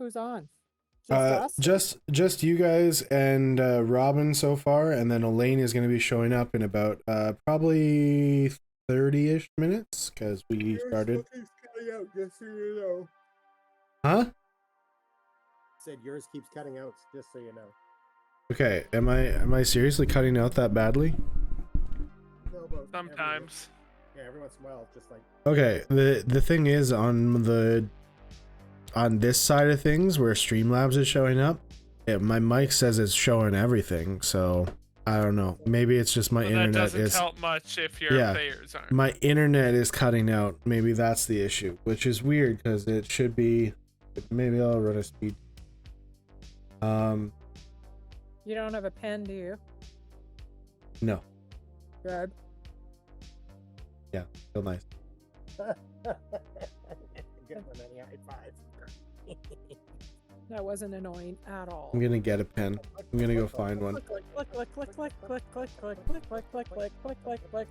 who's on? Just us? Just you guys and Robin so far, and then Elaine is going to be showing up in about probably 30-ish minutes because we started. Keeps cutting out, just so you know. Huh? Said yours keeps cutting out, just so you know. Okay, am I seriously cutting out that badly? No, but Sometimes. every once in a while, just like. Okay, the thing is on this side of things where Streamlabs is showing up, my mic says it's showing everything, so I don't know. Maybe it's just my internet that doesn't is help much if your players aren't. My internet is cutting out. Maybe that's the issue, which is weird because it should be. Maybe I'll run a speed. You don't have a pen, do you? No. Good. Yeah, feel nice. Get one any high five. That wasn't annoying at all. I'm gonna get a pen. I'm gonna go find one. Click, click, click, click, click, click, click, click, click, click, click, click, click,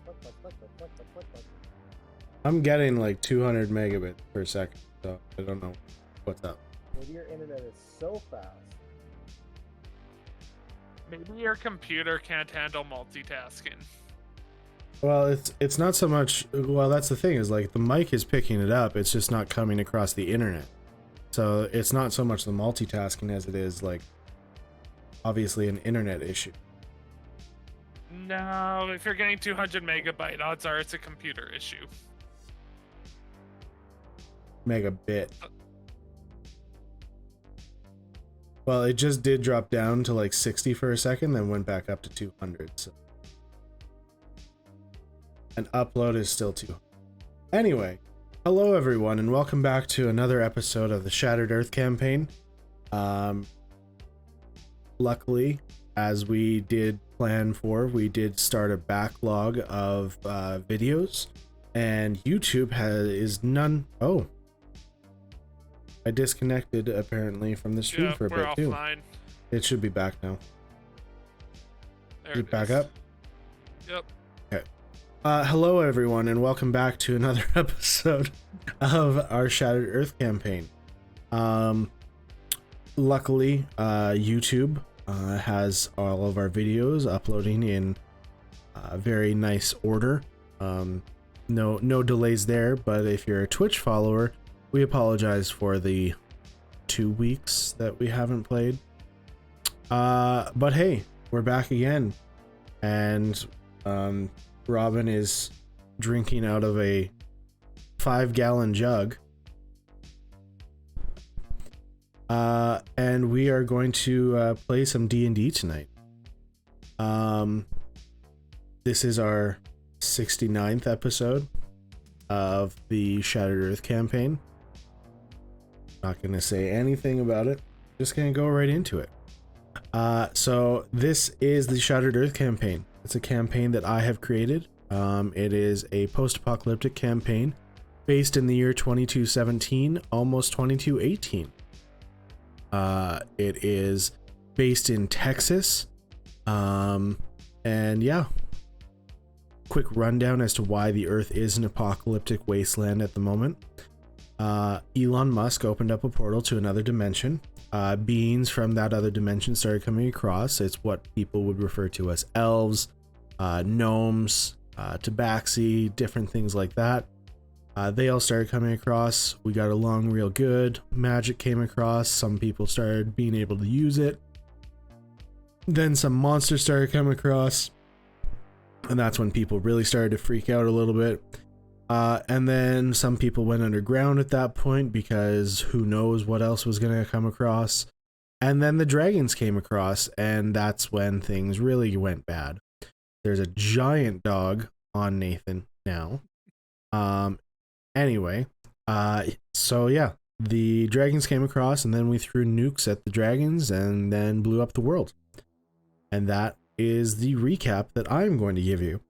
click, click. I'm getting like 200 megabits per second, so I don't know what's up. Maybe your internet is so fast. Maybe your computer can't handle multitasking. Well, it's not so much. Well, that's the thing is like the mic is picking it up. It's just not coming across the internet. So it's not so much the multitasking as it is like obviously an internet issue. No, if you're getting 200 megabyte, odds are it's a computer issue. Megabit. Well, it just did drop down to like 60 for a second, then went back up to 200. So. And upload is still 200. Anyway, hello everyone, and welcome back to another episode of the Shattered Earth campaign. Luckily, as we did plan for, we did start a backlog of videos, and YouTube is none. Oh. I disconnected apparently from the stream for a bit too. Offline. It should be back now. There it back is. up? Yep. Okay. Hello everyone, and welcome back to another episode of our Shattered Earth campaign. Luckily, YouTube has all of our videos uploading in very nice order. No delays there, but if you're a Twitch follower, we apologize for the 2 weeks that we haven't played. But hey, we're back again. And Robin is drinking out of a 5-gallon jug. And we are going to play some D&D tonight. This is our 69th episode of the Shattered Earth campaign. Not gonna say anything about it, just gonna go right into it. So this is the Shattered Earth campaign. It's a campaign that I have created. It is a post-apocalyptic campaign based in the year 2217, almost 2218. It is based in Texas. And yeah, quick rundown as to why the Earth is an apocalyptic wasteland at the moment. Elon Musk opened up a portal to another dimension. Beings from that other dimension started coming across. It's what people would refer to as elves, gnomes, tabaxi, different things like that. They all started coming across. We got along real good. Magic came across. Some people started being able to use it. Then some monsters started coming across. And that's when people really started to freak out a little bit. And then some people went underground at that point because who knows what else was going to come across. And then the dragons came across, and that's when things really went bad. There's a giant dog on Nathan now. Anyway, so yeah, the dragons came across, and then we threw nukes at the dragons and then blew up the world. And that is the recap that I'm going to give you.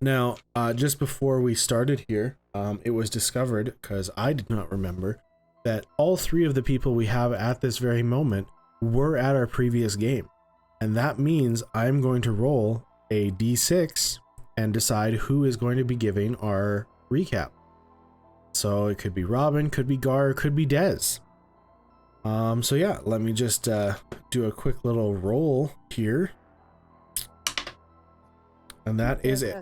Now, just before we started here, it was discovered, because I did not remember, that all 3 of the people we have at this very moment were at our previous game. And that means I'm going to roll a d6 and decide who is going to be giving our recap. So it could be Robin, could be Gar, could be Dez. So yeah, let me just do a quick little roll here. And that is it.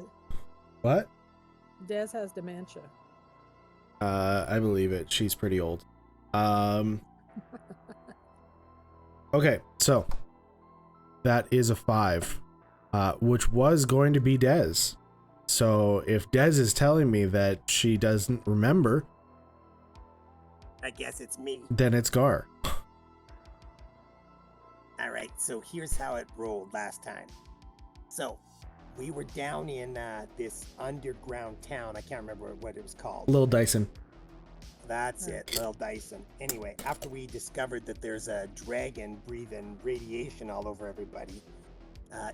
What? Des has dementia. I believe it. She's pretty old. Okay, so that is a 5, which was going to be Des. So if Des is telling me that she doesn't remember, I guess it's me. then it's Gar. All right, so here's how it rolled last time. So we were down in this underground town. I can't remember what it was called. Little Dyson. That's it, Little Dyson. Anyway, after we discovered that there's a dragon breathing radiation all over everybody,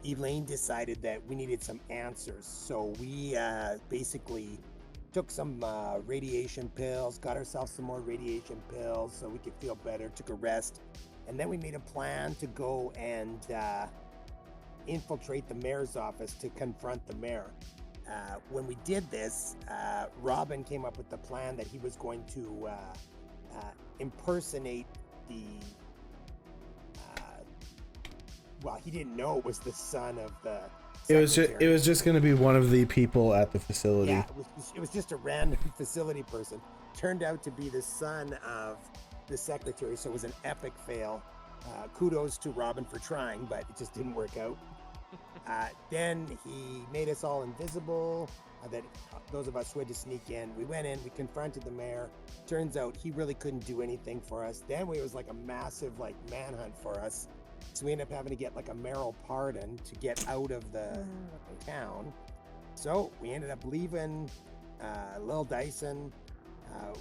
Elaine decided that we needed some answers. So we basically took some radiation pills, got ourselves some more radiation pills so we could feel better, took a rest, and then we made a plan to go and infiltrate the mayor's office to confront the mayor. When we did this, Robin came up with the plan that he was going to impersonate the well, he didn't know it was the son of the secretary. It was just going to be one of the people at the facility. Yeah, it was just a random facility person. Turned out to be the son of the secretary, so it was an epic fail. Kudos to Robin for trying, but it just didn't work out. Then he made us all invisible, that those of us who had to sneak in. We went in, we confronted the mayor. Turns out he really couldn't do anything for us. Then it was like a massive manhunt for us. So we ended up having to get like a mayoral pardon to get out of the town. So we ended up leaving Little Dyson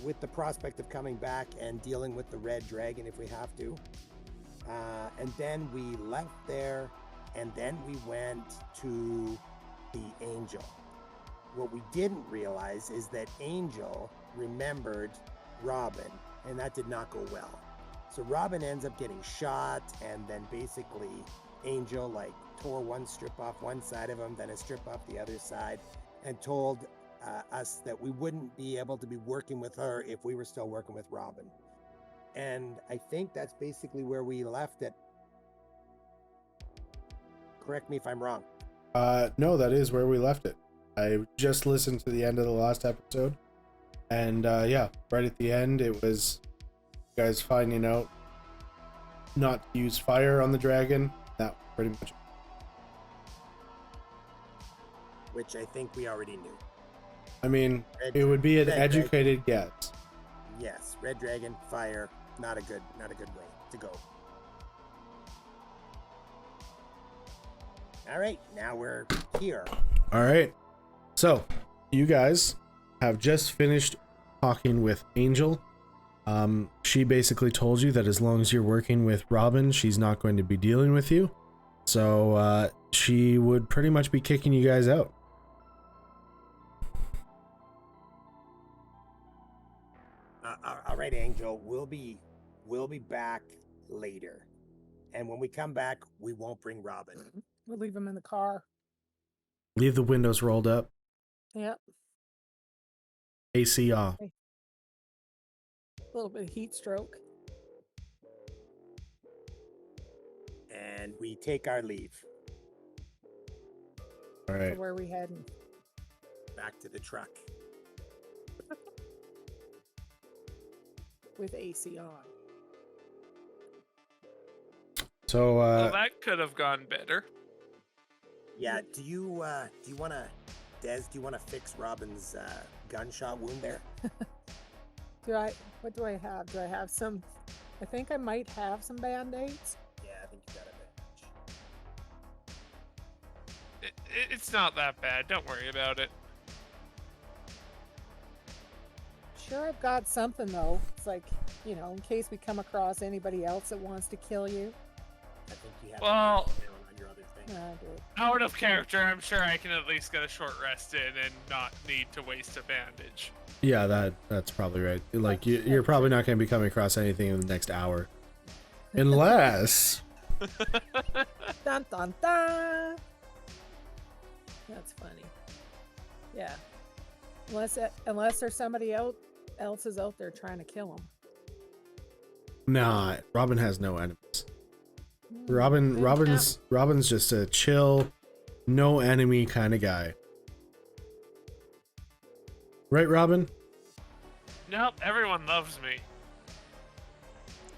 with the prospect of coming back and dealing with the red dragon if we have to. And then we left there, and then we went to the Angel. What we didn't realize is that Angel remembered Robin, and that did not go well. So Robin ends up getting shot, and then basically Angel tore one strip off one side of him, then a strip off the other side, and told us that we wouldn't be able to be working with her if we were still working with Robin. And I think that's basically where we left it. Correct me if I'm wrong. No, that is where we left it. I just listened to the end of the last episode, and yeah, right at the end, it was you guys finding out not to use fire on the dragon. That was pretty much it. Which I think we already knew. I mean, it would be an Red educated guess. Yes, red dragon, fire, not a good way to go. All right, now we're here. All right. So, you guys have just finished talking with Angel. She basically told you that as long as you're working with Robin, she's not going to be dealing with you. So, she would pretty much be kicking you guys out. All right, Angel, we'll be back later. And when we come back, we won't bring Robin. We'll leave him in the car. Leave the windows rolled up. Yep. AC off. A little bit of heat stroke. And we take our leave. All right. So where are we heading? Back to the truck. With AC on. So, Well, that could have gone better. Yeah, do you want to, Des, do you want to fix Robin's gunshot wound there? What do I have? Do I have some? I think I might have some band-aids. Yeah, I think you got a bit. It's not that bad. Don't worry about it. Sure, I've got something though. It's in case we come across anybody else that wants to kill you. I think you have Well, on your other thing. I do. out of character, I'm sure I can at least get a short rest in and not need to waste a bandage. yeah, that's probably right. You're probably not going to be coming across anything in the next hour. Unless... Dun dun dun. That's funny. Yeah. Unless there's somebody else is out there trying to kill him. Nah, Robin has no enemies. Then Robin's just a chill, no enemy kind of guy. Right, Robin? Nope, everyone loves me.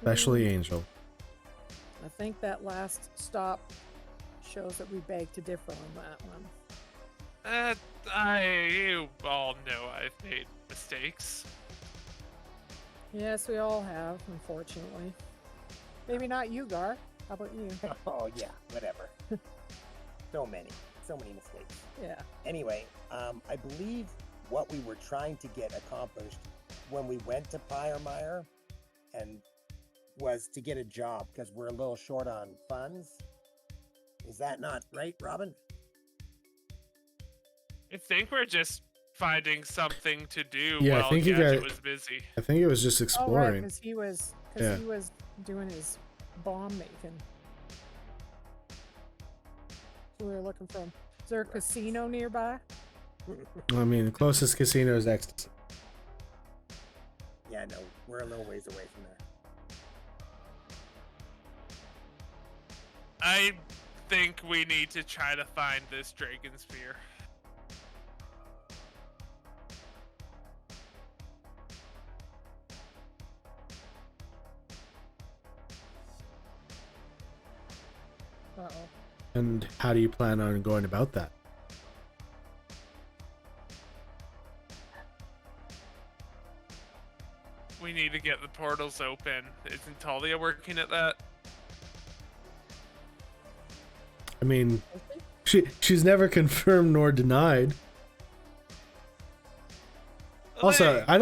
Especially Angel. I think that last stop shows that we beg to differ on that one. You all know I've made mistakes. Yes, we all have, unfortunately. Maybe not you, Gar. How about you? Oh yeah, whatever. So many mistakes. Yeah. Anyway, I believe what we were trying to get accomplished when we went to Pyremeyer and was to get a job because we're a little short on funds. Is that not right, Robin? I think we're just finding something to do Yeah, I while think you Gadget guys- was busy. I think it was just Oh, right, exploring. because he was doing his bomb making. So we were looking for him. Is there a casino nearby? I mean, the closest casino is Ecstacity. Yeah, no, we're a little ways away from there. I think we need to try to find this dragon sphere. Uh-oh. And how do you plan on going about that? We need to get the portals open. Isn't Talia working at that? I mean, she's never confirmed nor denied. Also, Elaine, I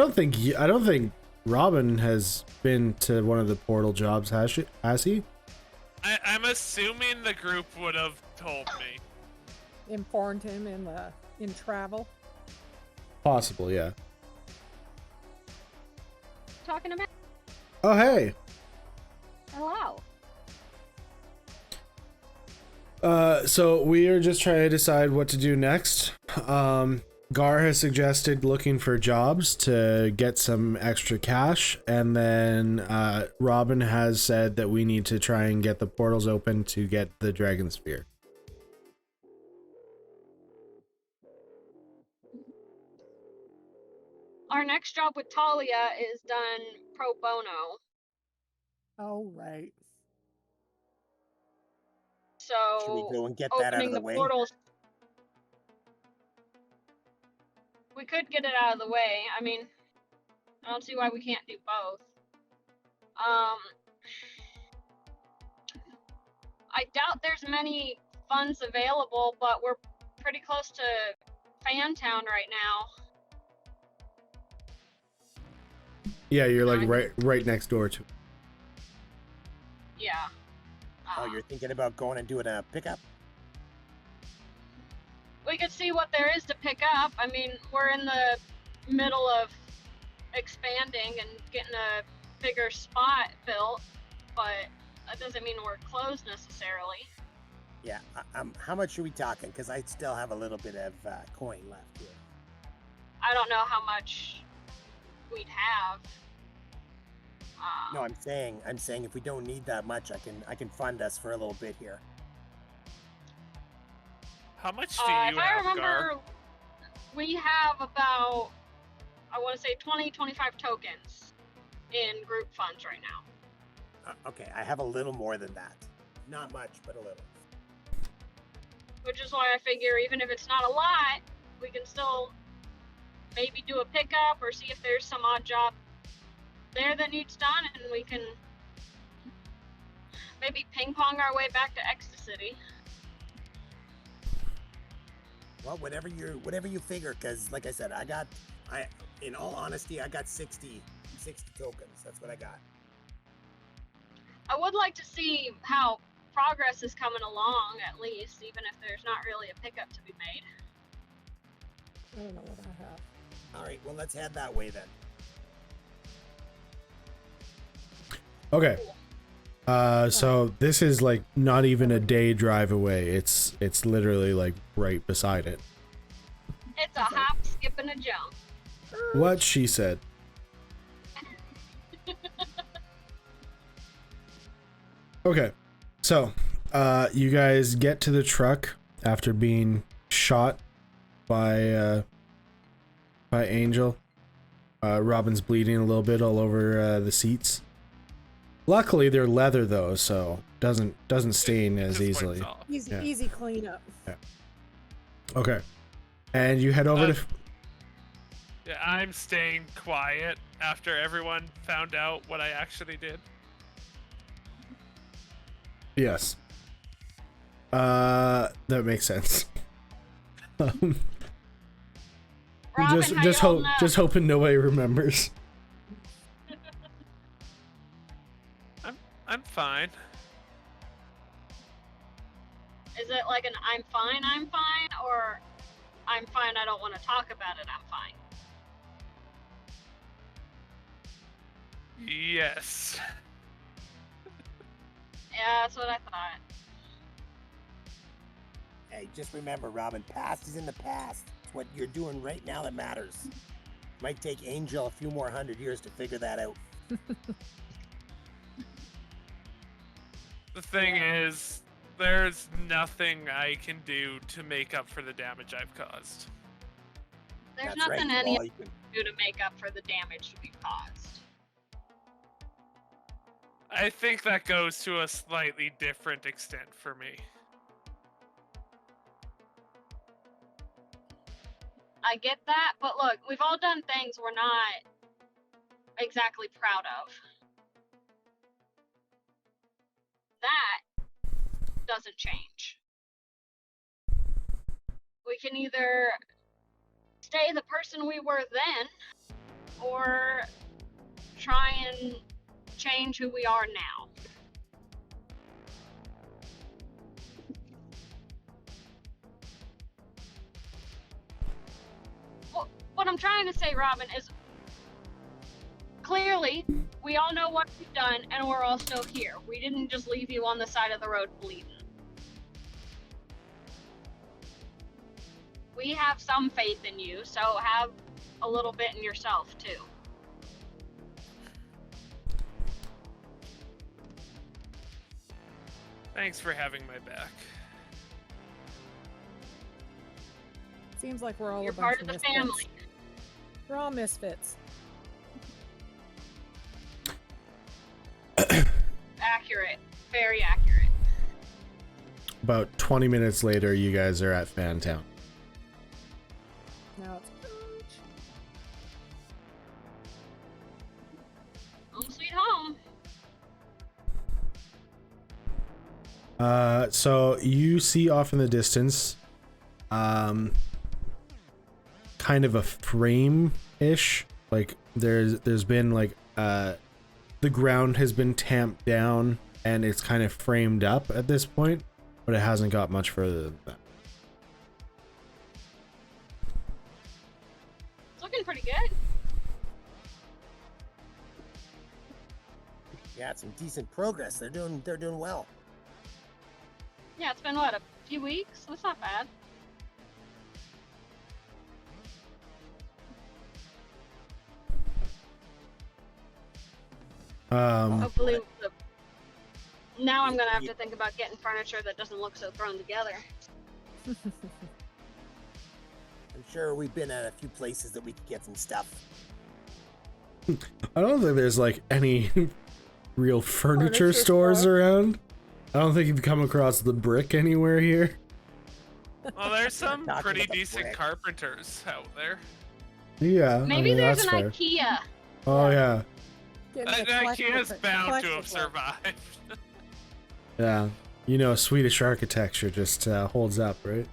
don't think Robin has been to one of the portal jobs, has he? I'm assuming the group would have told me. Informed him in travel. Possible, yeah. Talking about. Oh, hey. Hello. So we are just trying to decide what to do next. Gar has suggested looking for jobs to get some extra cash, and then Robin has said that we need to try and get the portals open to get the dragon sphere. Our next job with Talia is done pro bono. Oh, right. So Should we go and get that out opening of the the way? portals. We could get it out of the way. I mean, I don't see why we can't do both. I doubt there's many funds available, but we're pretty close to Fantown right now. Yeah, you're like Nice. right next door to. Yeah. Oh, you're thinking about going and doing a pickup? We could see what there is to pick up. I mean, we're in the middle of expanding and getting a bigger spot built, but that doesn't mean we're closed necessarily. Yeah. How much are we talking? Because I still have a little bit of coin left here. I don't know how much we'd have. No, I'm saying if we don't need that much, I can fund us for a little bit here. How much do If you I have, remember, Gar? we have about, I want to say 25 tokens in group funds right now. Okay, I have a little more than that. Not much, but a little. Which is why I figure even if it's not a lot, we can still maybe do a pickup or see if there's some odd job there that needs done, and we can maybe ping pong our way back to Ecstacity. Well, whatever you figure, because like I said, in all honesty, I got 60 tokens. That's what I got. I would like to see how progress is coming along, at least, even if there's not really a pickup to be made. I don't know what I have. All right, well, let's head that way then. Okay. So this is like not even a day drive away. It's literally like right beside it. It's a hop, skip, and a jump. What she said. Okay, so you guys get to the truck after being shot by Angel. Robin's bleeding a little bit all over the seats. Luckily, they're leather though, so doesn't stain as Just easily. wipes off. Easy, Yeah. easy cleanup. Okay, and you head over to. Yeah, I'm staying quiet after everyone found out what I actually did. Yes. That makes sense. Robin, just how just you hope holding up? just hoping nobody remembers. I'm fine. Is it like an I'm fine, or I'm fine, I don't want to talk about it, I'm fine? Yes. Yeah, that's what I thought. Hey, just remember, Robin, past is in the past. It's what you're doing right now that matters. Might take Angel a few more 100 years to figure that out. The thing is, there's nothing I can do to make up for the damage I've caused. There's That's nothing right. any All of you can- us can do to make up for the damage we've caused. I think that goes to a slightly different extent for me. I get that, but look, we've all done things we're not exactly proud of. That doesn't change. We can either stay the person we were then, or try and change who we are now. What I'm trying to say, Robin, is clearly we all know what we've done and we're all still here. We didn't just leave you on the side of the road bleeding. We have some faith in you, so have a little bit in yourself too. Thanks for having my back. Seems like we're all You're a bunch part of the misfits. family. We're all misfits. Accurate. Very accurate. About 20 minutes later, you guys are at Fantown. Now it's Home sweet home. So you see off in the distance, kind of a frame-ish. Like there's been like the ground has been tamped down and it's kind of framed up at this point, but it hasn't got much further than that. It's looking pretty good. Yeah, it's some decent progress. They're doing well. Yeah, it's been what, a few weeks? That's not bad. Hopefully, now I'm gonna have to think about getting furniture that doesn't look so thrown together. I'm sure we've been at a few places that we could get some stuff. I don't think there's like any real furniture Furniture stores store. around. I don't think you've come across the brick anywhere here. Well, there's some Talking pretty about the decent brick. carpenters out there. Yeah, I Maybe mean, there's that's an fair. IKEA. Oh yeah, getting a IKEA's collectible- bound to have collectible. survived. yeah. You know, Swedish architecture just holds up, right?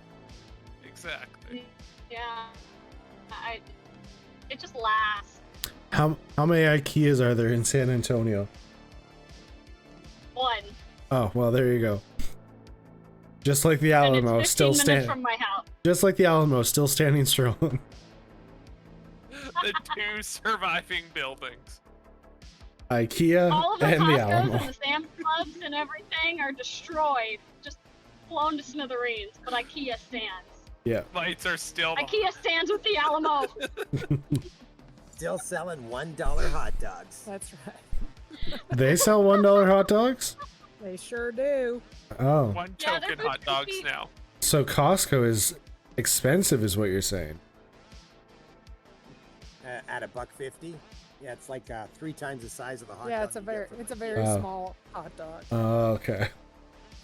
Exactly. Yeah. It just lasts. How many IKEAs are there in San Antonio? One. Oh well, there you go. Just like the And Alamo, it's 15 still minutes standing. from my house. Just like the Alamo, still standing strong. The two surviving buildings. IKEA All of the and the Costco's Alamo. and the Sam's Clubs and everything are destroyed. Just blown to smithereens. But IKEA stands. Yeah. Lights are still on. IKEA stands with the Alamo. Still selling $1 hot dogs. That's right. They sell $1 hot dogs? They sure do. Oh, One Yeah, token they're hot dogs pretty- now. so Costco is expensive, is what you're saying? At $1.50. Yeah, it's like 3 times the size of the hot Yeah, dog. it's a you get very from it's a a- very Oh. small hot dog. Oh, okay.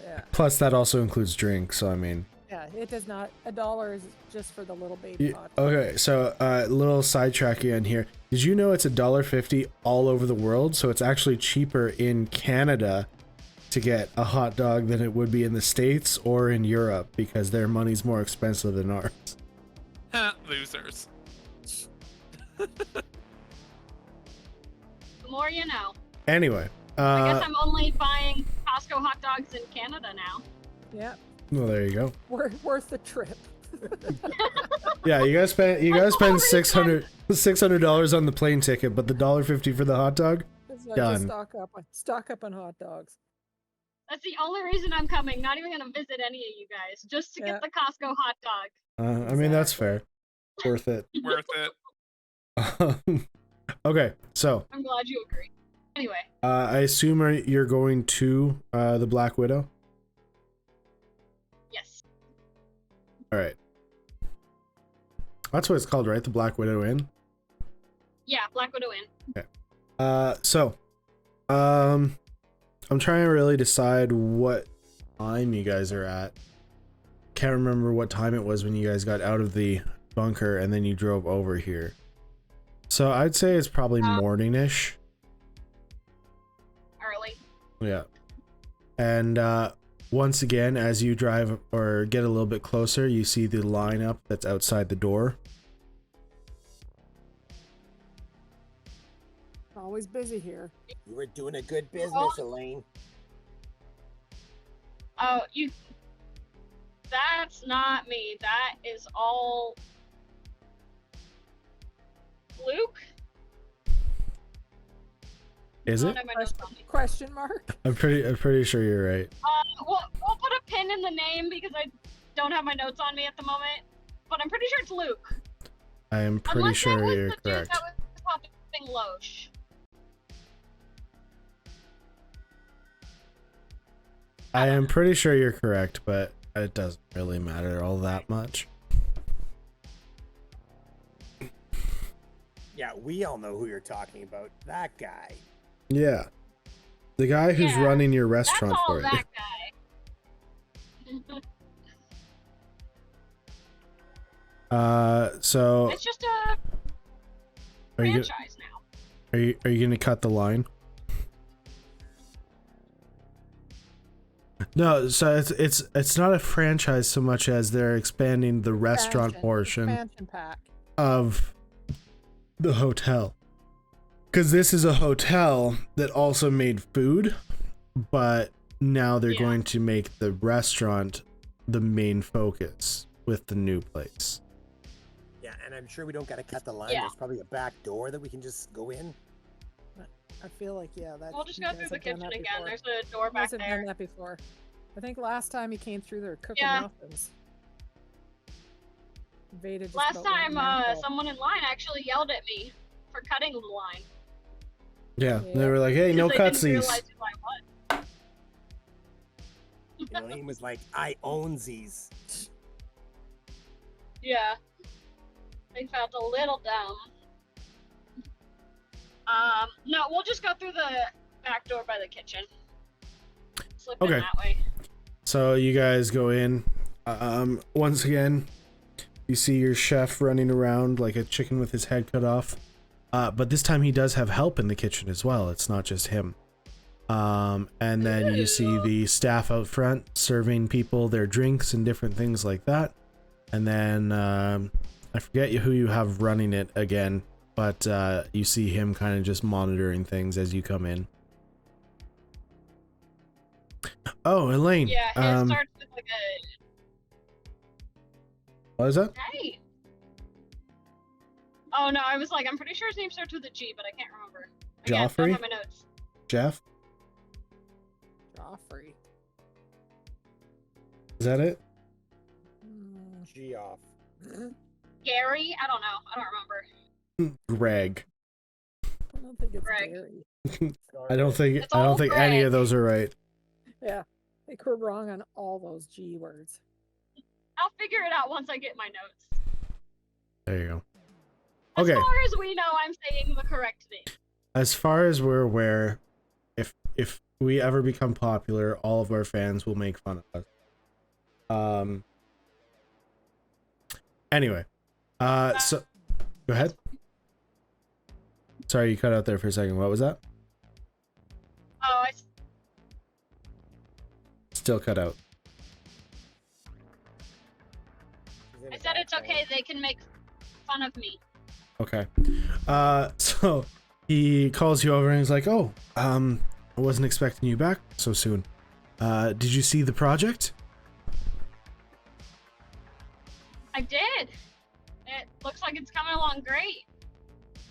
Yeah. Plus, that also includes drinks. So I mean, Yeah, it does not. $1 is just for the little baby you, hot dog. okay. So, little sidetrack again here. Did you know it's $1.50 all over the world? So it's actually cheaper in Canada to get a hot dog than it would be in the States or in Europe because their money's more expensive than ours. Losers. The more you know. Anyway, I guess I'm only buying Costco hot dogs in Canada now. Yeah, well, there you go. worth the trip. Yeah, you guys spend already $600 on the plane ticket, but the $1.50 for the hot dog. It's like Done. to stock up on hot dogs. That's the only reason I'm coming. Not even gonna visit any of you guys, just to Yeah. get the Costco hot dog. I mean, that's Exactly. fair. Worth it. Worth it. Okay, so I'm glad you agree. Anyway, I assume you're going to the Black Widow. yes. All right, that's what it's called, right? The Black Widow Inn. Yeah, Black Widow Inn. So, I'm trying to really decide what time you guys are at. Can't remember what time it was when you guys got out of the bunker and then you drove over here. So I'd say it's probably morning-ish. Early. Yeah. And once again, as you drive or get a little bit closer, you see the lineup that's outside the door. Always busy here. You were doing a good business, Well- Elaine. Oh, you. That's not me. That is all. Luke? Is I it? don't have my notes on me. Question mark? I'm pretty sure you're right. We'll put a pin in the name because I don't have my notes on me at the moment. But I'm pretty sure it's Luke. I am pretty Unless that sure was you're the dude correct. that was helping Loesch. I am pretty sure you're correct, but it doesn't really matter all that much. Yeah, we all know who you're talking about. That guy. Yeah. The guy who's Yeah, running your That's restaurant all for you. that guy. So It's just a are you franchise now. are you gonna cut the line? No, so it's not a franchise so much as they're expanding the restaurant portion Expansion pack. of the hotel. Because this is a hotel that also made food, but now they're Yeah. going to make the restaurant the main focus with the new place. Yeah, and I'm sure we don't got to cut the line. Yeah. There's probably a back door that we can just go in. I feel like, yeah, that's. We'll just you go guys through the have done kitchen that again. before. There's a door You back guys have there. done that before. I think last time you came through there cooking Yeah. muffins. Veda just Last about went time, mental. someone in line actually yelled at me for cutting the line. Yeah, Yeah. they were like, "Hey, no because they didn't cutsies." realize who I was. Elaine was like, I own these. Yeah. They felt a little dumb. No, we'll just go through the back door by the kitchen. Slip Okay. in that way. So you guys go in. Once again, you see your chef running around like a chicken with his head cut off. But this time he does have help in the kitchen as well. It's not just him. And then you see the staff out front serving people their drinks and different things like that. And then I forget who you have running it again, but you see him kind of just monitoring things as you come in. Oh, Elaine. Yeah, it starts with like a What is that? hey. Oh no, I was like, I'm pretty sure his name starts with a G, but I can't remember. Again, Joffrey? don't have my notes. Jeff? Joffrey. Is that it? G off. Gary? I don't know. I don't remember. Greg. I don't think it's Greg. Gary. I don't think It's I don't all think any Greg. of those are right. Yeah. I think we're wrong on all those G words. I'll figure it out once I get my notes. There you go. As Okay. far as we know, I'm saying the correct name. As far as we're aware, if we ever become popular, all of our fans will make fun of us. Anyway, so go ahead. Sorry, you cut out there for a second. What was that? Oh, Still cut out. I said it's okay. They can make fun of me. Okay. So he calls you over and he's like, "Oh, I wasn't expecting you back so soon. Did you see the project?" I did. It looks like it's coming along great.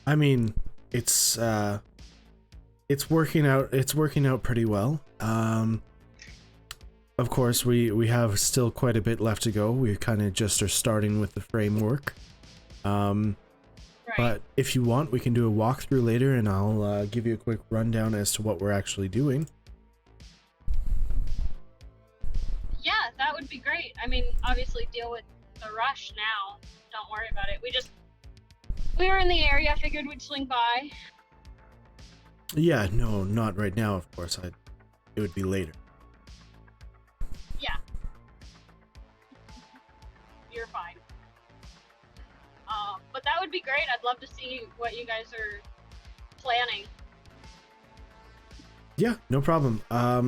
I mean, it's working out. It's working out pretty well. Of course, we have still quite a bit left to go. We kind of just are starting with the framework. Right. But if you want, we can do a walkthrough later, and I'll give you a quick rundown as to what we're actually doing. Yeah, that would be great. I mean, obviously deal with the rush now. Don't worry about it. We were in the area. Figured we'd swing by. Yeah, no, not right now. Of course, it would be later. Yeah. You're fine. But that would be great. I'd love to see what you guys are planning. Yeah, no problem.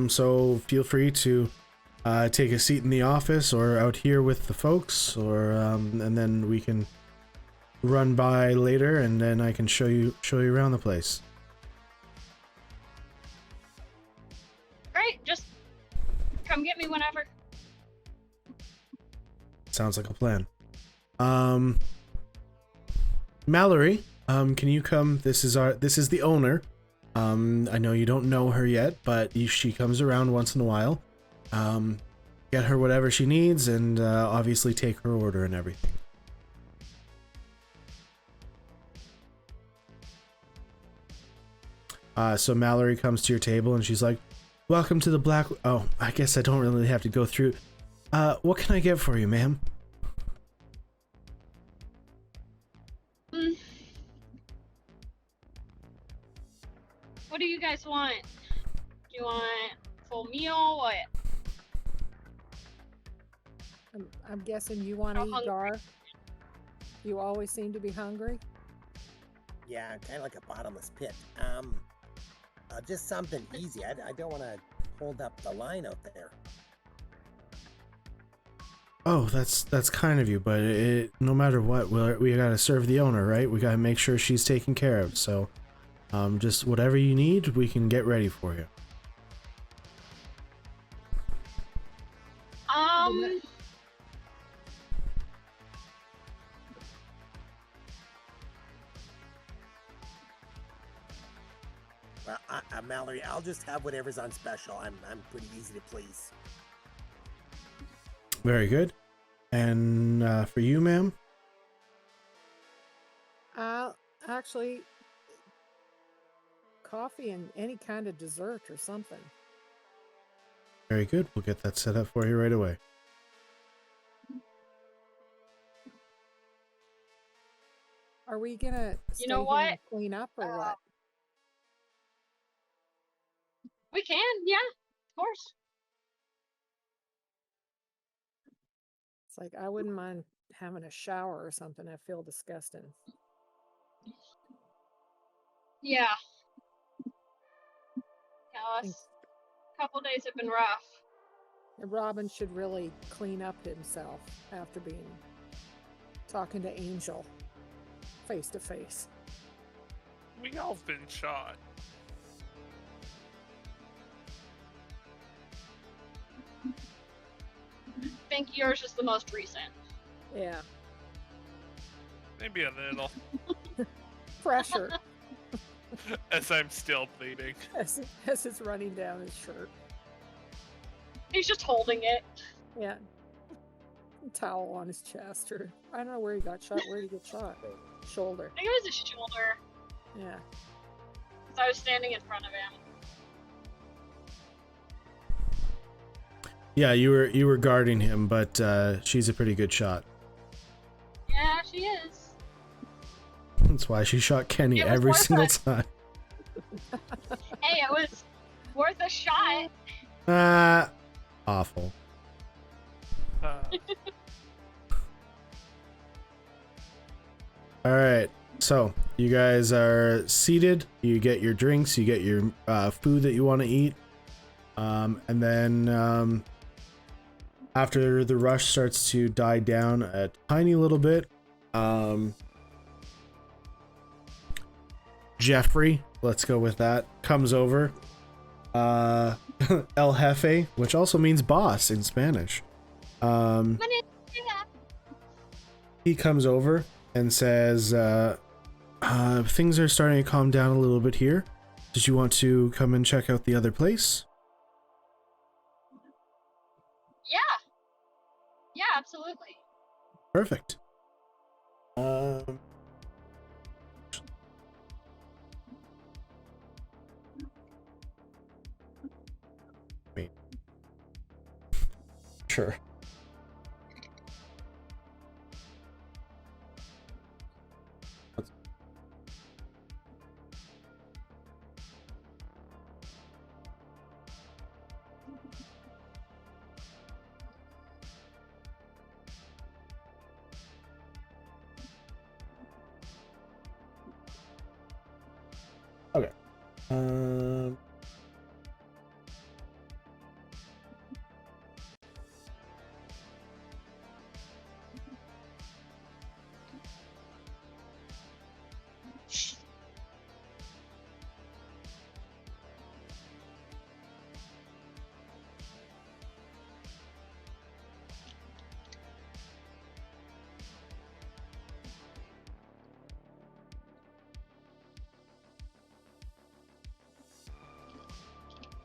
So feel free to take a seat in the office or out here with the folks, or and then we can run by later, and then I can show you around the place. Great. Just come get me whenever. Sounds like a plan. Mallory, can you come? This is the owner. I know you don't know her yet, but she comes around once in a while. Get her whatever she needs, and obviously take her order and everything. So Mallory comes to your table and she's like, "Welcome to the Black..." Oh, I guess I don't really have to go through. What can I get for you, ma'am? What do you guys want? Do you want full meal? What? I'm guessing you want to eat, hungry. Gar. You always seem to be hungry. Yeah, kind of like a bottomless pit. Just something easy. I don't want to hold up the line out there. Oh, that's kind of you, but no matter what, we gotta serve the owner, right? We gotta make sure she's taken care of. So, just whatever you need, we can get ready for you. Mallory, I'll just have whatever's on special. I'm pretty easy to please. Very good. And for you, ma'am? Actually, coffee and any kind of dessert or something. Very good. We'll get that set up for you right away. Are we gonna stay know here what? and clean up or what? We can, yeah, of course. It's like I wouldn't mind having a shower or something. I feel disgusting. Yeah. Yeah, this couple days have been rough. And Robin should really clean up himself after talking to Angel face to face. We all been shot. I think yours is the most recent. Yeah. Maybe a little. Pressure As I'm still bleeding. as it's running down his shirt. He's just holding it. Yeah. Towel on his chest, or I don't know where he got shot. Where did he get shot? Shoulder. I think it was his shoulder, Yeah. because I was standing in front of him. Yeah, you were guarding him, but she's a pretty good shot. Yeah, she is. That's why she shot Kenny It was every worth single it. time. Hey, it was worth a shot. Awful. All right, so you guys are seated. You get your drinks. You get your food that you want to eat, and then after the rush starts to die down a tiny little bit, Jeffrey, let's go with that, comes over. El Jefe, which also means boss in Spanish. He comes over and says, things are starting to calm down a little bit here. Did you want to come and check out the other place? Yeah. Yeah, absolutely. Perfect. Wait. Sure. Okay.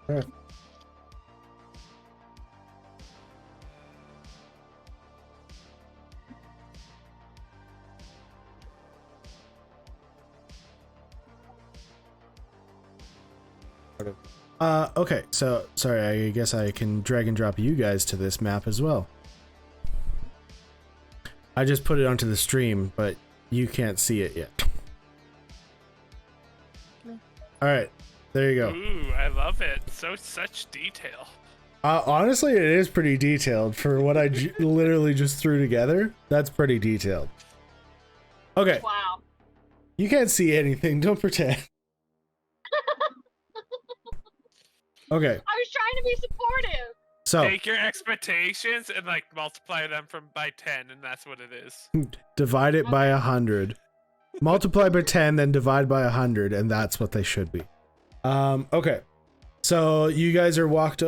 Alright. Okay, so sorry, I guess I can drag and drop you guys to this map as well. I just put it onto the stream, but you can't see it yet. Alright, there you go. Ooh, I love it. Such detail. Honestly, it is pretty detailed for what I literally just threw together. That's pretty detailed. Okay. Wow. You can't see anything. Don't pretend. Okay. I was trying to be supportive. So Take your expectations and like multiply them by 10, and that's what it is. divide it by 100. Multiply by 10, then divide by 100, and that's what they should be. Okay. So you guys are walked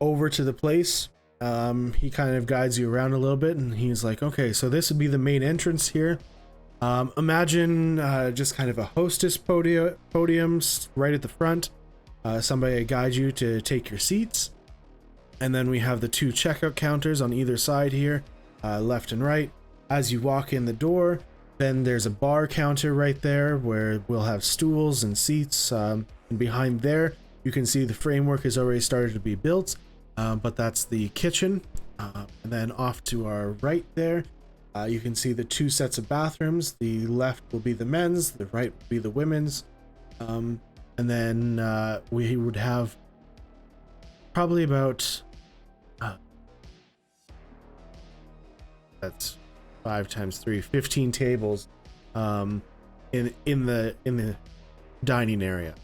over to the place. He kind of guides you around a little bit, and he's like, okay, so this would be the main entrance here. Imagine just kind of a hostess podium right at the front. Somebody guides you to take your seats. And then we have the two checkout counters on either side here, left and right. As you walk in the door, then there's a bar counter right there where we'll have stools and seats. And behind there, you can see the framework has already started to be built, but that's the kitchen. And then off to our right there, you can see the two sets of bathrooms. The left will be the men's, the right will be the women's. And then we would have probably about that's 5 times 3, 15 tables in the dining area.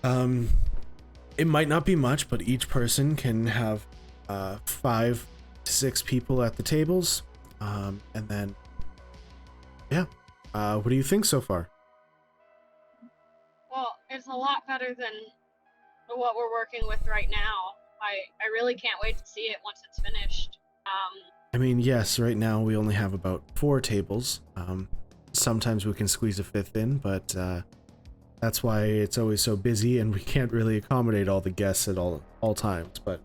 It might not be much, but each person can have 5 to 6 people at the tables. And then yeah, what do you think so far? Well, it's a lot better than what we're working with right now. I really can't wait to see it once it's finished. I mean, yes, right now we only have about 4 tables. Sometimes we can squeeze a 5th in, but that's why it's always so busy and we can't really accommodate all the guests at all times. But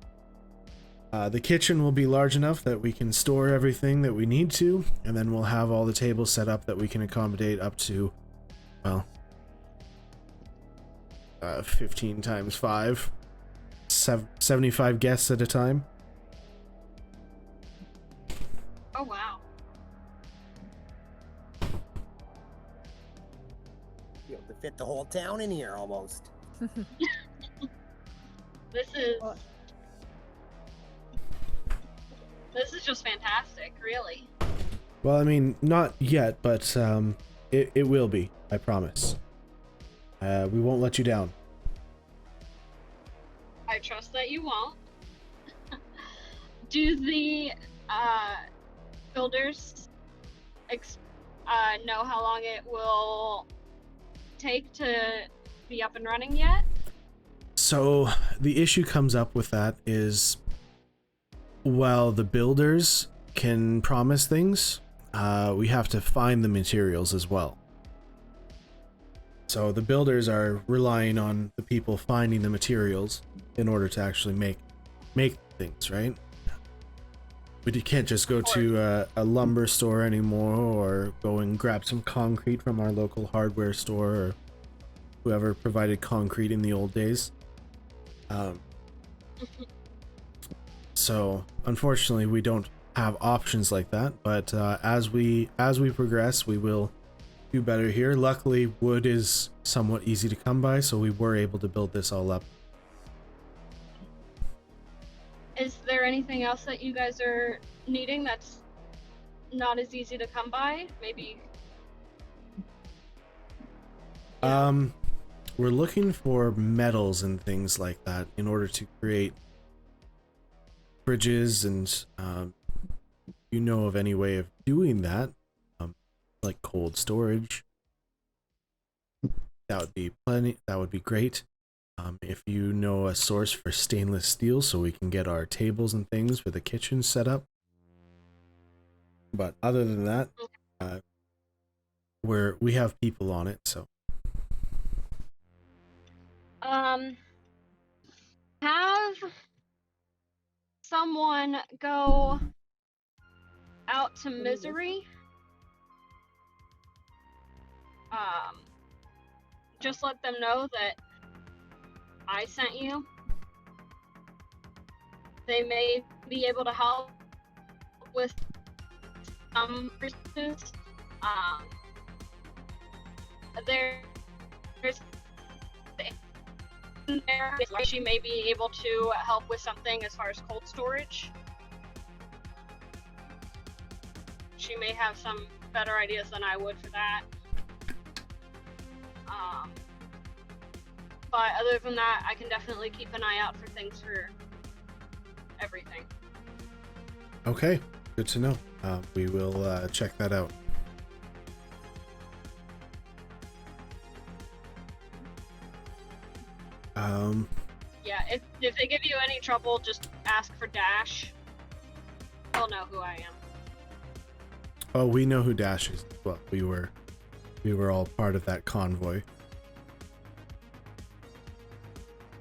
the kitchen will be large enough that we can store everything that we need to, and then we'll have all the tables set up that we can accommodate up to, well, 15 times 5, 75 guests at a time. the whole town in here almost. This is Well, this is just fantastic, really. Well, I mean, not yet, but it will be. I promise. We won't let you down. I trust that you won't. Do the builders know how long it will take to be up and running yet? So the issue comes up with that is, while the builders can promise things, we have to find the materials as well. So the builders are relying on the people finding the materials in order to actually make things, right? We can't just go to a lumber store anymore, or go and grab some concrete from our local hardware store, or whoever provided concrete in the old days. So unfortunately, we don't have options like that. But as we progress, we will do better here. Luckily, wood is somewhat easy to come by, so we were able to build this all up. Is there anything else that you guys are needing that's not as easy to come by? Maybe. We're looking for metals and things like that in order to create fridges, and you know of any way of doing that, like cold storage, that would be plenty. That would be great. If you know a source for stainless steel, so we can get our tables and things for the kitchen set up. But other than that, we have people on it, so. Have someone go out to Misery. Just let them know that I sent you. They may be able to help with some resources. There's there. She may be able to help with something as far as cold storage. She may have some better ideas than I would for that. But other than that, I can definitely keep an eye out for things for everything. Okay, good to know. We will check that out. Yeah, if they give you any trouble, just ask for Dash. They'll know who I am. Oh, we know who Dash is. Well, we were all part of that convoy.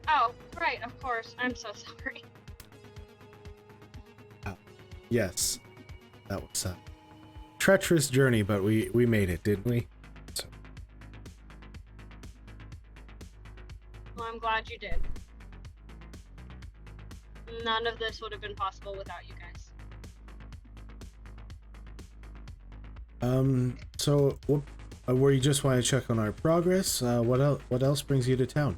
Oh, right, of course. I'm so sorry. Yes, that was a treacherous journey, but we made it, didn't we? So. Well, I'm glad you did. None of this would have been possible without you guys. So where you just want to check on our progress, what else brings you to town?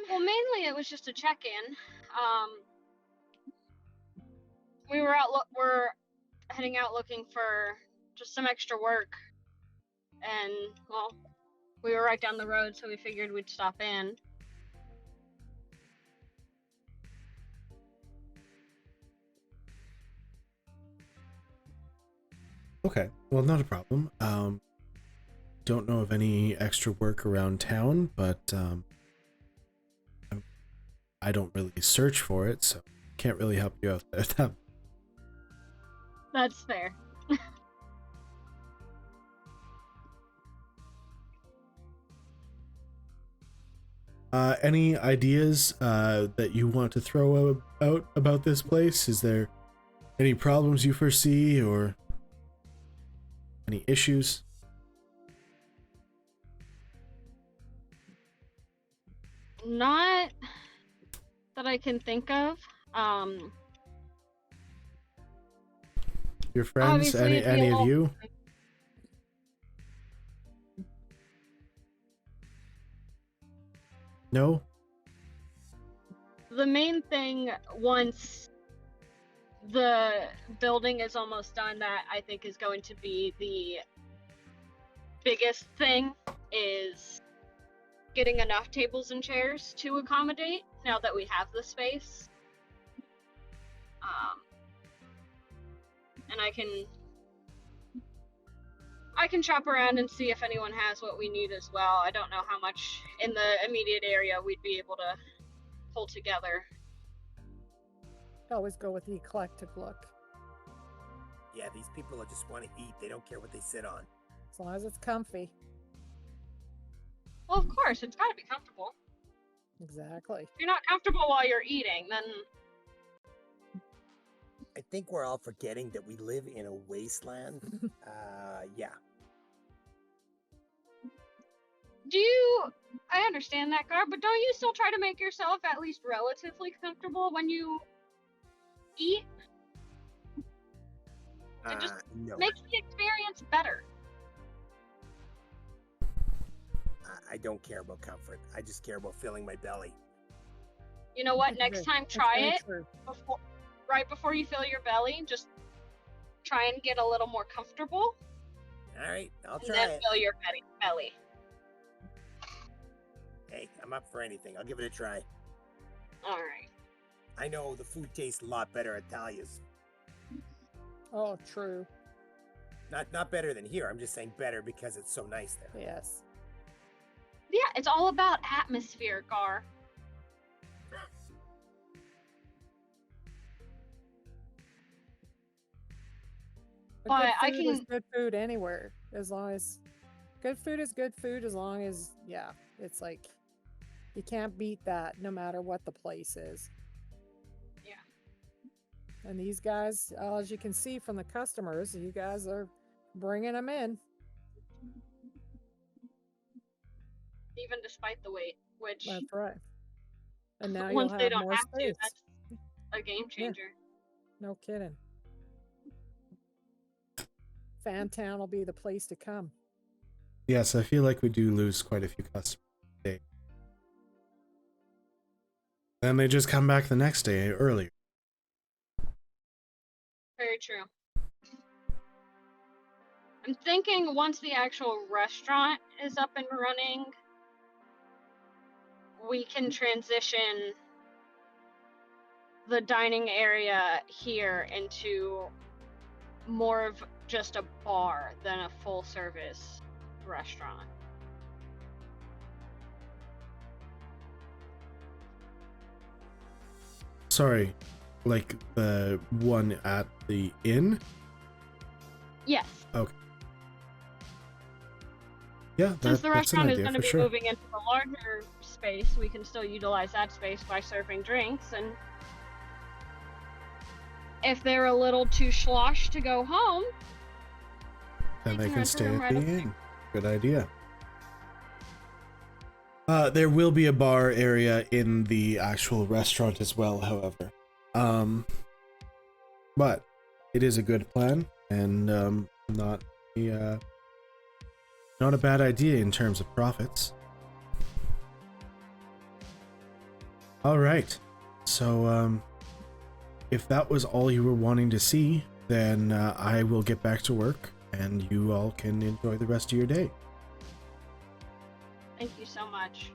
Well, mainly it was just a check-in. We're heading out looking for just some extra work, and well, we were right down the road, so we figured we'd stop in. Okay, well, not a problem. Don't know of any extra work around town, but I don't really search for it, so can't really help you out there. That's fair. Any ideas that you want to throw out about this place? Is there any problems you foresee, or any issues? Not that I can think of. Your friends? Obviously, it'd be a Any of little- you? No? The main thing, once the building is almost done, that I think is going to be the biggest thing, is getting enough tables and chairs to accommodate now that we have the space. And I can shop around and see if anyone has what we need as well. I don't know how much in the immediate area we'd be able to pull together. Always go with the eclectic look. Yeah, these people just want to eat. They don't care what they sit on. As long as it's comfy. Well, of course, it's got to be comfortable. Exactly. If you're not comfortable while you're eating, then I think we're all forgetting that we live in a wasteland. Yeah. I understand that, Gar, but don't you still try to make yourself at least relatively comfortable when you eat? It just No. makes the experience better. I don't care about comfort. I just care about filling my belly. You know what? That's Next very- time, that's try very it true. right before you fill your belly. Just try and get a little more comfortable, All right, I'll and try then it. fill your belly. Hey, I'm up for anything. I'll give it a try. All right. I know the food tastes a lot better at Talia's. Oh, true. Not better than here. I'm just saying better because it's so nice there. Yes. Yeah, it's all about atmosphere, Gar. But good I food is can- good food anywhere, as long as good food is good food, as long as it's like you can't beat that no matter what the place is. Yeah. And these guys, as you can see from the customers, you guys are bringing them in. Even despite the wait, which That's right. And now once you'll they have don't more have space. to, that's a game changer. No kidding. Fantown will be the place to come. Yes, I feel like we do lose quite a few customers today. Then they just come back the next day earlier. Very true. I'm thinking once the actual restaurant is up and running, we can transition the dining area here into more of just a bar than a full service restaurant. Sorry, like the one at the inn? Yes. Okay. Yeah, Since the that's an restaurant is idea going for to be sure. moving into the larger space, we can still utilize that space by serving drinks. And if they're a little too sloshed to go home, Then they can rent a stay room at right the up there. inn. Good idea. There will be a bar area in the actual restaurant as well, however. But it is a good plan and not a bad idea in terms of profits. All right. So if that was all you were wanting to see, then I will get back to work and you all can enjoy the rest of your day. thank you so much.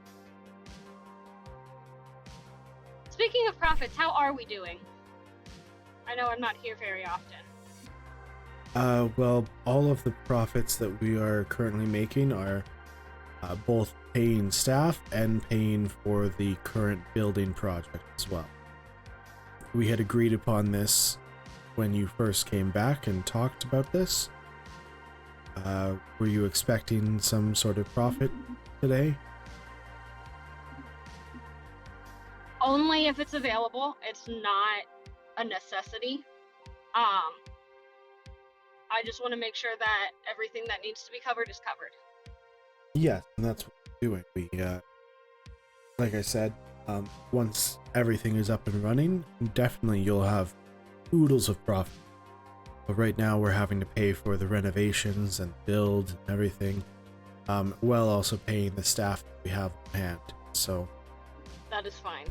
Speaking of profits, how are we doing? I know I'm not here very often. Well, all of the profits that we are currently making are both paying staff and paying for the current building project as well. We had agreed upon this when you first came back and talked about this. Were you expecting some sort of profit today? Only if it's available. It's not a necessity. I just want to make sure that everything that needs to be covered is covered. Yes, and that's what we're doing. We, like I said, once everything is up and running, definitely you'll have oodles of profit. But right now we're having to pay for the renovations and build and everything, while also paying the staff that we have on hand. So That is fine.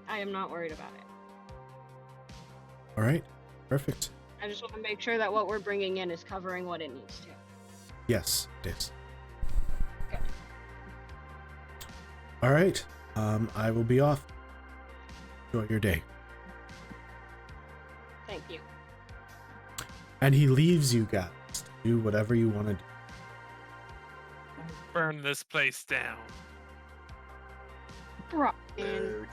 I am not worried about it. all right, perfect. I just want to make sure that what we're bringing in is covering what it needs to. Yes, it is. Okay. All right, I will be off. Enjoy your day. Thank you. And he leaves you guys to do whatever you want to do. Burn this place down. Brian. Rude.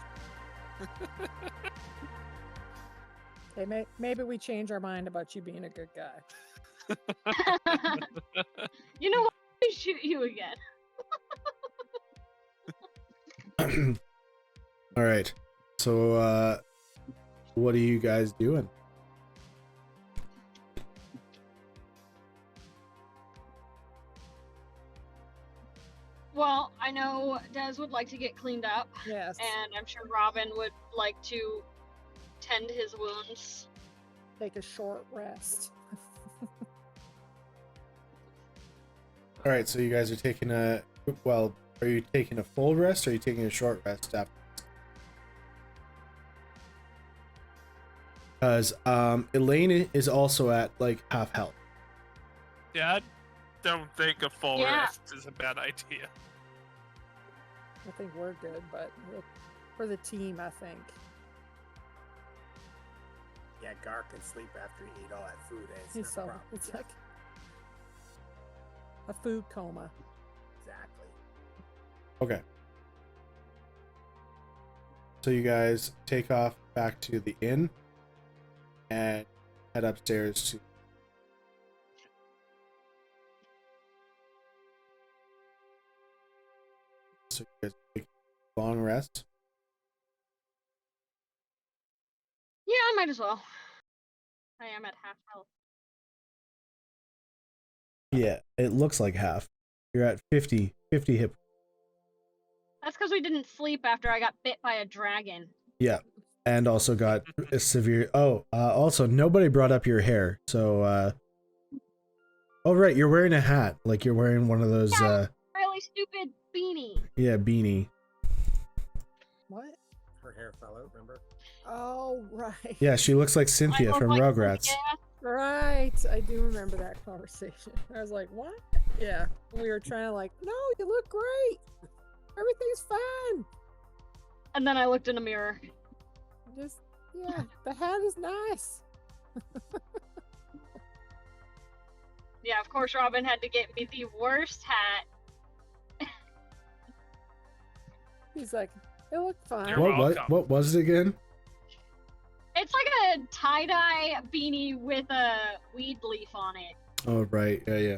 Hey, maybe we change our mind about you being a good guy. You know what? I shoot you again. All right, so what are you guys doing? Well, I know Des would like to get cleaned up, Yes. and I'm sure Robin would like to tend his wounds. Take a short rest. All right, so you guys are taking are you taking a full rest or are you taking a short rest after? Because Elaine is also at like half health. Yeah, I don't think a full Yeah. rest is a bad idea. I think we're good, but for the team, I think. Yeah, Gar can sleep after he ate all that food. Eh? It's He's not a so problem. it's Yeah, like a food coma. exactly. Okay. So you guys take off back to the inn and head upstairs to. So you guys take a long rest. Yeah, I might as well. I am at half health. Yeah, it looks like half. You're at 50 hit. That's because we didn't sleep after I got bit by a dragon. Yeah, and also got a severe. Oh, also nobody brought up your hair. So, oh right, you're wearing a hat. Like you're wearing one of those. Yeah. Really stupid beanie. Yeah, beanie. What? Her hair fell out, remember? Oh, right. Yeah, she looks like Cynthia I look from like Rugrats. Cynthia. Right. I do remember that conversation. I was like, what? Yeah. We were trying to like, no, you look great. Everything's fine. And then I looked in a mirror. Just, yeah, the hat is nice. Yeah, of course Robin had to get me the worst hat. He's like, it looked fine. You're What welcome. what was it again? It's like a tie-dye beanie with a weed leaf on it. Oh right, yeah.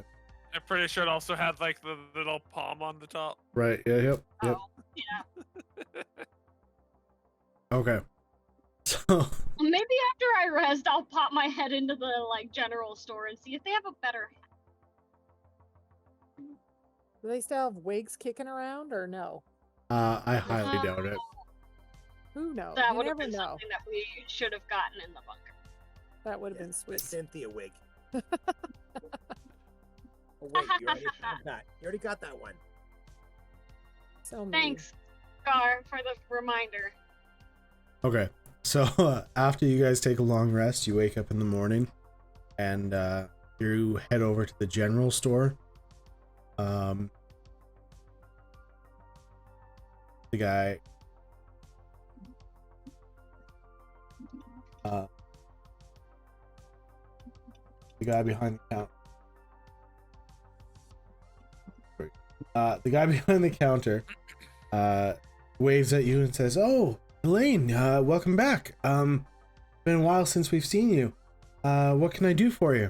I'm pretty sure it also had like the little palm on the top. Right, yep. Oh, yeah. Okay. So Maybe after I rest, I'll pop my head into the like general store and see if they have a better hat. Do they still have wigs kicking around or no? I highly doubt it. Who knows? That You would have never been know. something that we should have gotten in the bunker. That would have Yeah, been the sweet. Cynthia wig. Oh wait, you already had that. You already got that one. So mean. Thanks, Gar, for the reminder. Okay. So after you guys take a long rest, you wake up in the morning and you head over to the general store. The guy behind the counter. The guy behind the counter waves at you and says, "Oh, Elaine, welcome back. Been a while since we've seen you. What can I do for you?"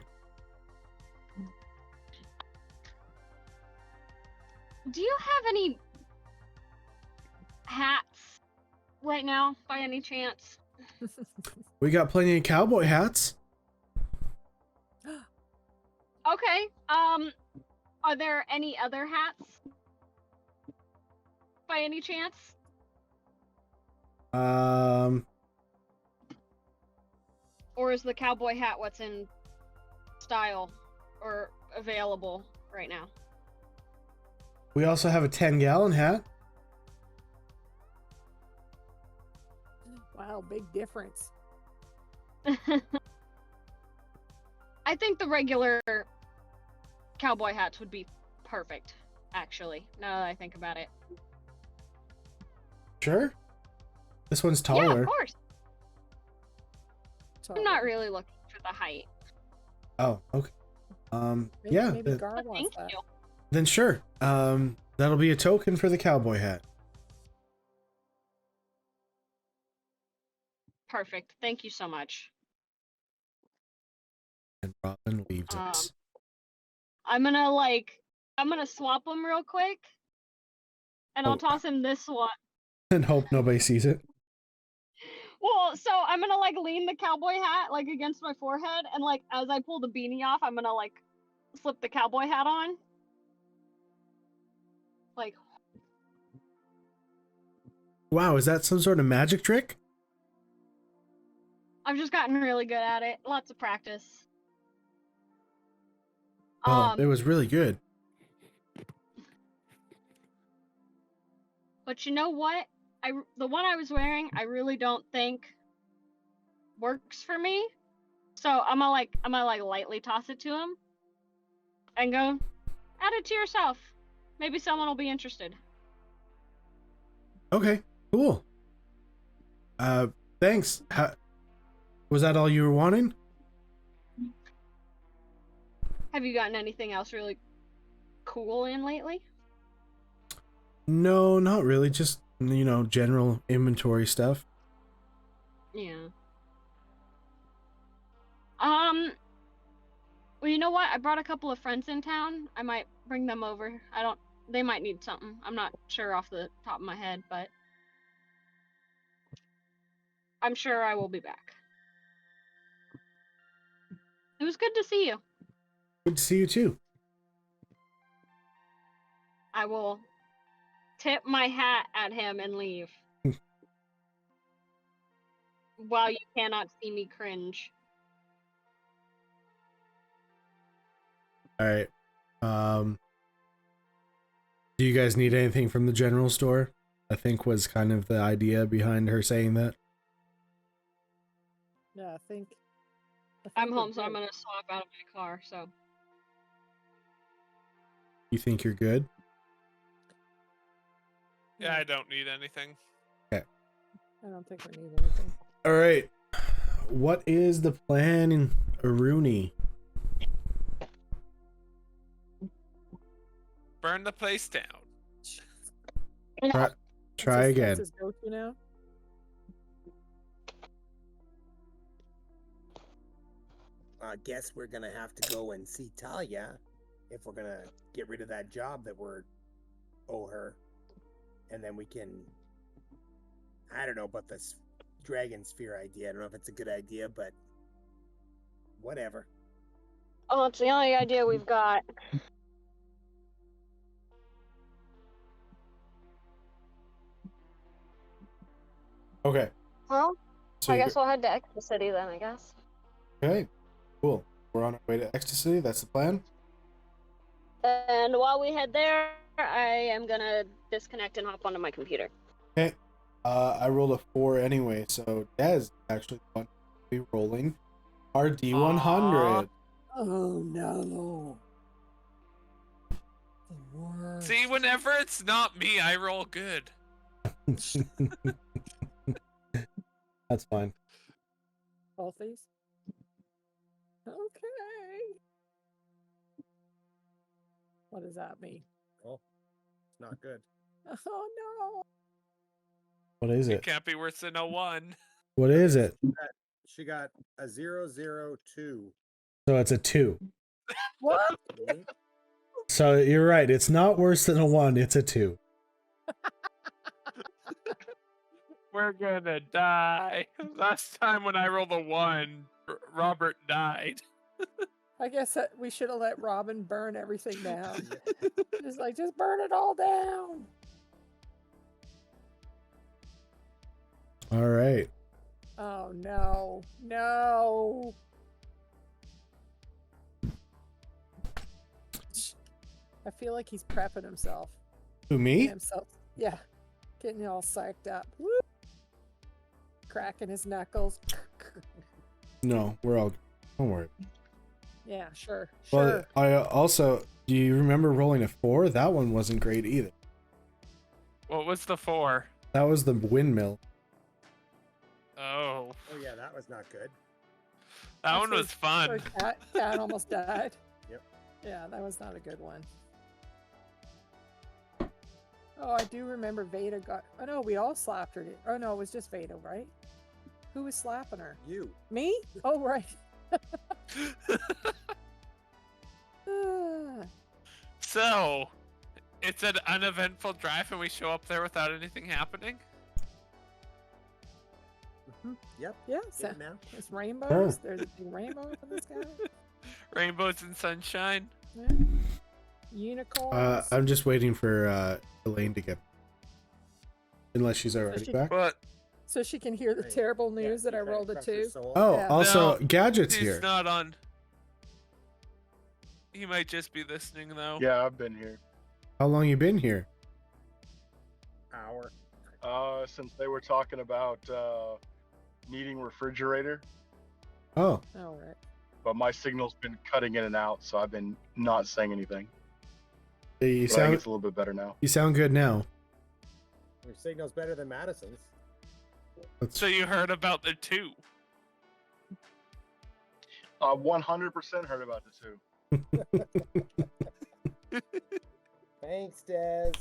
Do you have any hats right now, by any chance? We got plenty of cowboy hats. Okay. Are there any other hats? By any chance? Or is the cowboy hat what's in style or available right now? We also have a 10-gallon hat. Wow, big difference. I think the regular cowboy hats would be perfect, actually, now that I think about it. Sure. This one's Yeah, taller. of course. So I'm not really looking for the height. Oh, okay. maybe, Yeah. maybe Gar But wants thank that. you. Then sure. That'll be a token for the cowboy hat. Perfect. Thank you so much. And Robin leaves us. I'm gonna swap them real quick, and I'll Oh. toss him this one. And hope nobody sees it. Well, so I'm gonna like lean the cowboy hat like against my forehead, and like as I pull the beanie off, I'm gonna like slip the cowboy hat on. Like, Wow, is that some sort of magic trick? I've just gotten really good at it. Lots of practice. Oh, it was really good. But you know what? The one I was wearing, I really don't think works for me. So I'm gonna lightly toss it to him and go, add it to yourself. Maybe someone will be interested. Okay, cool. Thanks. Was that all you were wanting? Have you gotten anything else really cool in lately? No, not really. Just, general inventory stuff. Yeah. Well, you know what? I brought a couple of friends in town. I might bring them over. They might need something. I'm not sure off the top of my head, but I'm sure I will be back. It was good to see you. Good to see you too. I will tip my hat at him and leave. While you cannot see me cringe. All right. Do you guys need anything from the general store? I think was kind of the idea behind her saying that. Yeah, I think I'm we're home, so I'm good. gonna swap out of my car. So You think you're good? Yeah, I don't need anything. Okay. I don't think we need anything. All right. What is the plan in Aruni? Burn the place down. Try again. That's his go-to now. I guess we're gonna have to go and see Talia if we're gonna get rid of that job that we're owe her, and then we can. I don't know about this dragon sphere idea. I don't know if it's a good idea, but whatever. oh, it's the only idea we've got. Okay. Well, So I guess we'll head to Ecstacity then. I guess. Okay. Cool. We're on our way to Ecstacity. That's the plan. And while we head there, I am gonna disconnect and hop onto my computer. Okay. I rolled a 4 anyway, so Des actually want to be rolling our D100. Oh no. The worst. See, whenever it's not me, I roll good. That's fine. Both these? Okay. What does that mean? Oh, it's not good. Oh no. What is It it? can't be worse than a 1. What is it? She got a 002. So it's a 2. What? So you're right. It's not worse than a 1. It's a 2. We're gonna die. Last time when I rolled a 1, Robert died. I guess that we should have let Robin burn everything down. Just burn it all down. All right. Oh no, no. I feel like he's prepping himself. Who, Getting me? himself, yeah, getting all psyched up. Woo! Cracking his knuckles. No, we're all. Don't worry. Yeah, sure, Well, sure. I also. Do you remember rolling a 4? That one wasn't great either. What was the 4? That was the windmill. Oh, Oh yeah, that was not good. that That's one where- was fun. where cat almost died. Yep. Yeah, that was not a good one. Oh, I do remember Veda got. Oh no, we all slapped her. Oh no, it was just Veda, right? Who was slapping her? You. Me? Oh right. Ah, So, it's an uneventful drive and we show up there without anything happening? Yep. yeah, Get so it now. there's rainbows. There's a big rainbow in the sky. Rainbows and sunshine? Yeah. Unicorns. I'm just waiting for Elaine to get. Unless she's already she- back. But so she can hear the Right. terrible news Yeah, that I you're trying rolled to a crush her 2. soul. Oh, Yeah. also, No, Gadget's he's here. not on. He might just be listening though. Yeah, I've been here. How long you been here? Hour. Since they were talking about needing refrigerator, Oh, All right. but my signal's been cutting in and out, so I've been not saying anything. you But I think sound it's a little bit better now. you sound good now. Your signal's better than Madison's. Let's, So you heard about the 2. 100% heard about the 2. Thanks, Des.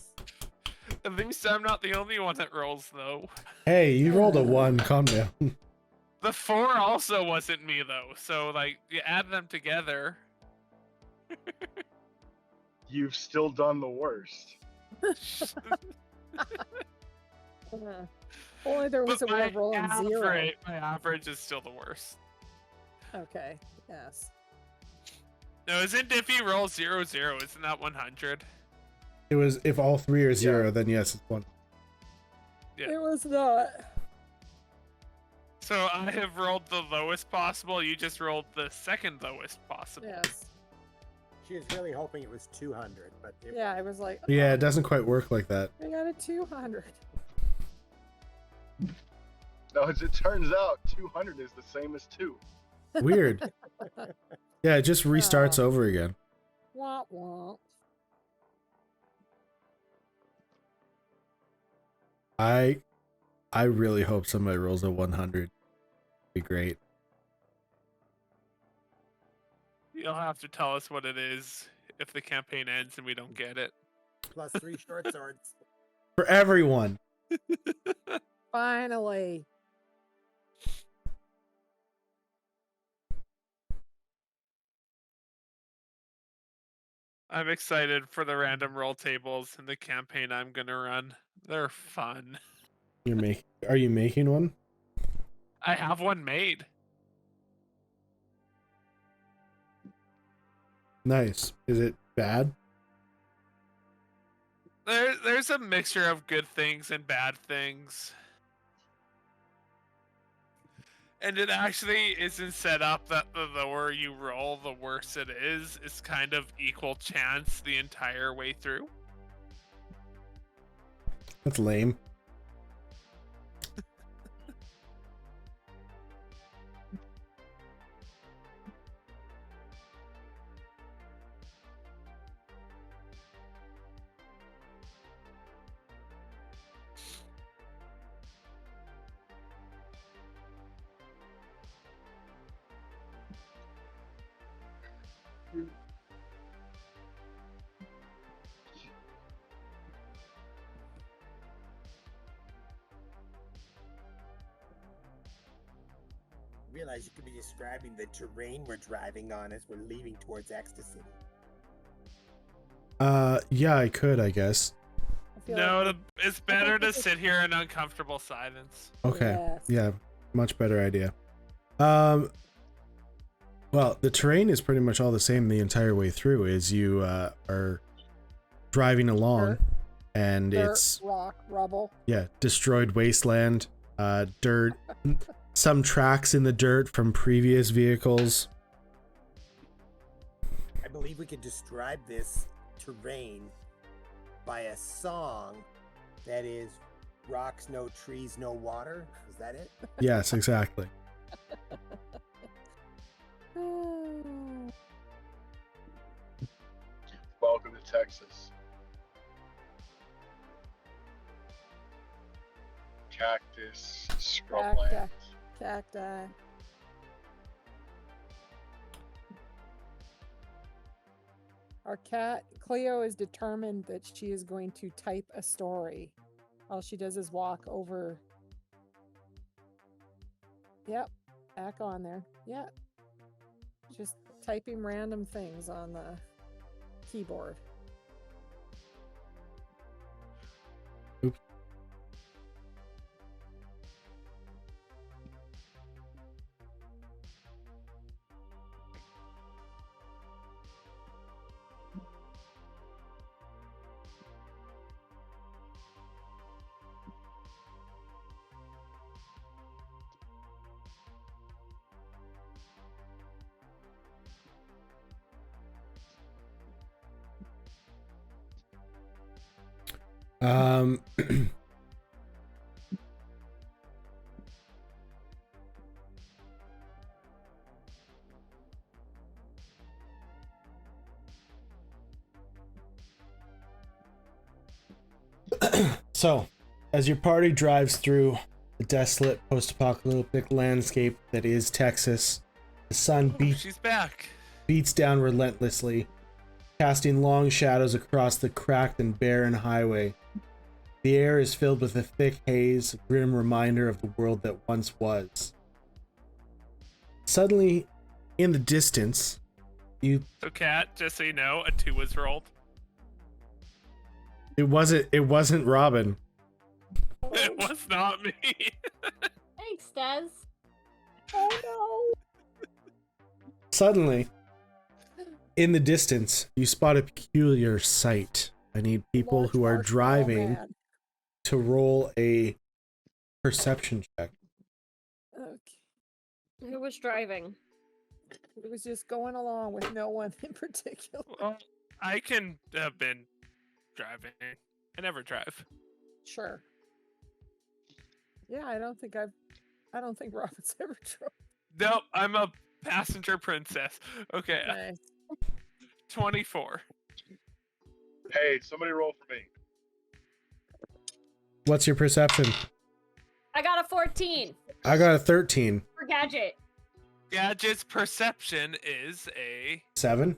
At least I'm not the only one that rolls though. hey, you rolled a 1. Calm down. The 4 also wasn't me though, so like you add them together. You've still done the worst. Only there was But a way of rolling 0. my average is still the worst. Okay. Yes. No, isn't if you roll 0, 0, isn't that 100? It was if all 3 are 0, then yes, it's 1. Yeah. It was not. So I have rolled the lowest possible, you just rolled the second lowest possible. Yes. She was really hoping it was 200, but it Yeah, I was like, Yeah, it doesn't quite work like that. I got a 200. No, as it turns out, 200 is the same as 2. Weird. Yeah, it just restarts Oh. over again. Womp womp. I really hope somebody rolls a 100. Be great. You'll have to tell us what it is if the campaign ends and we don't get it. plus 3 short swords. For everyone. Finally. I'm excited for the random roll tables and the campaign I'm gonna run. They're fun. Are you making one? I have one made. Nice. Is it bad? There's a mixture of good things and bad things. And it actually isn't set up that the lower you roll, the worse it is. It's kind of equal chance the entire way through. That's lame. Realize you could be describing the terrain we're driving on as we're leaving towards Ecstacity. Yeah, I could, I guess. I feel No, like it's better to sit here in uncomfortable silence. Okay. Yes. Yeah, much better idea. Well, the terrain is pretty much all the same the entire way through. Is you are driving along, Dirt. and dirt, it's rock, rubble. destroyed wasteland, dirt, some tracks in the dirt from previous vehicles. I believe we could describe this terrain by a song that is rocks, no trees, no water. Is that it? Yes, exactly. Welcome to Texas. Cactus, scrubland. Cacti. Our cat, Cleo, is determined that she is going to type a story. All she does is walk over. Yep, back on there. Yep. Just typing random things on the keyboard. Oops. So, as your party drives through the desolate post-apocalyptic landscape that is Texas, the sun She's back. beats down relentlessly, casting long shadows across the cracked and barren highway. The air is filled with a thick haze, a grim reminder of the world that once was. Suddenly, in the distance, you So, Cat, just so you know, a 2 was rolled. it wasn't Robin. It was not me. Thanks, Des. Oh Suddenly, in the distance, you spot a peculiar sight. I need no. people Large who are marshmallow driving man. to roll a perception check. Okay. Who was driving? It was just going along with no one in particular. Well, I can have been driving. I never drive. Sure. Yeah, I don't think Robin's ever drove. Nope, I'm a passenger princess. Okay, Nice. 24. Hey, somebody roll for me. What's your perception? I got a 14 I got a 13. for Gadget. Gadget's perception is a 7?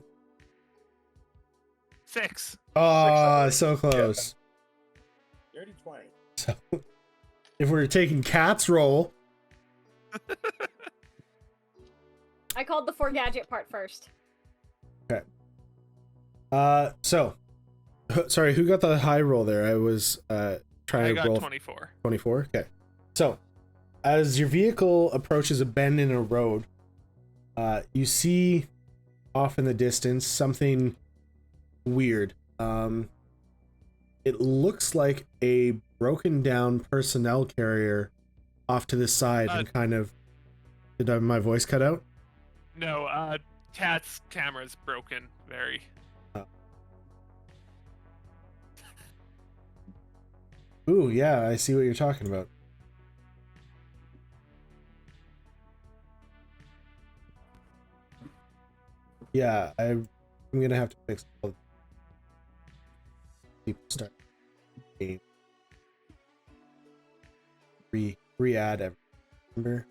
6. Oh, so close. Dirty 20. So, if we're taking Cat's roll, I called the for Gadget part first. so, sorry, who got the high roll there? I was trying I to got roll 24. 24. Okay. So, as your vehicle approaches a bend in a road, you see off in the distance something weird. It looks like a broken down personnel carrier off to the side and kind of. Did my voice cut out? No, Cat's camera's broken. Very. Ooh, yeah, I see what you're talking about. Yeah, I'm gonna have to fix all the people start game. Re-add everything. Remember?